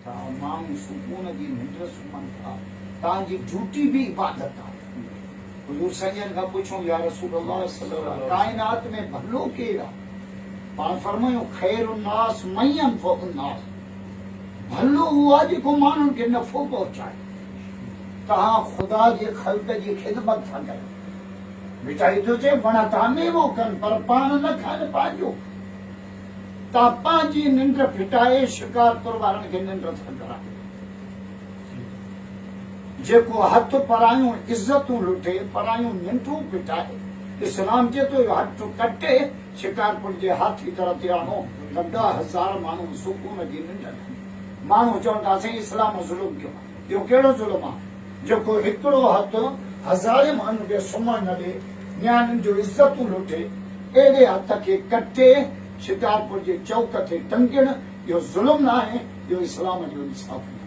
था, माण्हू सुकून जी निंड सुम्हनि था, तव्हांजी ड्यूटी भी इबादत आहे। हुजूर संजन खां पुछूं, या रसूल अल्लाह सल्लल्लाहु अलैहि काइनात में भलो केरु आहे? पाण फरमायो खैरुन नास मय्यन फौकुन नास, भलो उहो आहे जेको माण्हुनि खे नफ़ो पहुचाए। तव्हां ख़ुदा जे ख़ल्क़ जी ख़िदमत था कयो। मिठाई थो चए वण था मेवो कनि पर पाण न खाइनि पंहिंजो। तव्हां पंहिंजी निंड फिटाए शिकारपुर वारनि खे निंड था करायो। जेको हथ परायूं इज़तूं लुटे, परायूं निंडूं फिटाए, इस्लाम चए थो हथ कटे शिकारपुर जे हाथी तरफ़ ते आणो त 10,000 माण्हू सुकून जी निंड। माण्हू चवनि था असां इस्लाम ज़ुल्म कयो। इहो कहिड़ो ज़ुल्म आहे जेको हिकिड़ो हथ हज़ारे माण्हू खे सुम्हण न ॾे, न्याणियुनि जो इज़तूं लुटे, अहिड़े हथ खे कटे शिकारपुर जे चौक ते टंगिण? इहो ज़ुल्म न आहे, इहो इस्लाम जो इंसाफ़ आहे।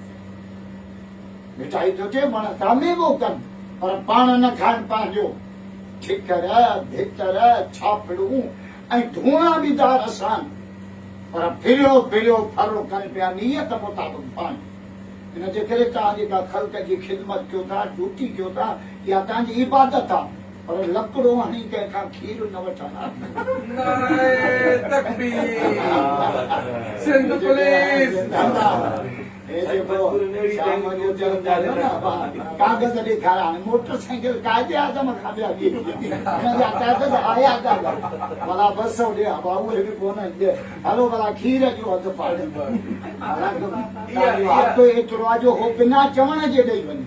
मिठाई थो चए वण था मेवो कनि पर पाण न खाइनि पंहिंजो। ठिकर भितर छापड़ूं ऐं धूणा बि था रसनि, पर फिरियो फिरियो फरो कनि पिया नियत मुताबिक़ पाणी। इनजे करे तव्हां जेका ख़ल्क़ जी ख़िदमत कयो था, ड्यूटी कयो था, इहा तव्हांजी इबादत आहे। पर लकिड़ो हणी कंहिंखां खीर न वठंदा। सिंध पुलिस कागज़ ॾेखारिया, हाणे मोटरसाइकिल काइदे आज़म खां ॿिया हिनजा कागज़ आया भला 200 ॾिया उहे बि कोन। हलो भला खीर जो अघु पाड़े हक़ एतिरो आहे जो हो बिना चवण जे ॾेई वञे।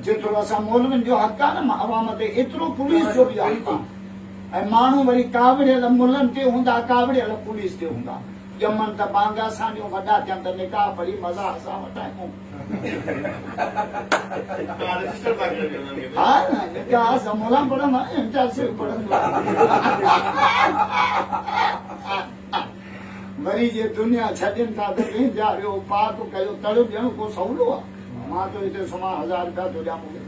जेतिरो असां मौलवियुनि जो हक़ आहे न अवाम ते, एतिरो पुलिस जो बि हक़ आहे। ऐं माण्हू वरी कावड़ियल मुलनि ते हूंदा, कावड़ियल पुलिस ते हूंदा। ॼमनि त बांगा सां ॾियूं, वॾा थियनि त निकाह पढ़ी मज़ा सां वठायूं। हा न निकाह असां मोला पढ़ंदा, इंटरसिव पढ़ंदो। वरी जे दुनिया छॾनि था त पंहिंजा वियो पाक कयो, तड़ ॾियणु को सवलो आहे? मां त हिते सुम्हां 1000 रुपया थो ॾियां मूंखे।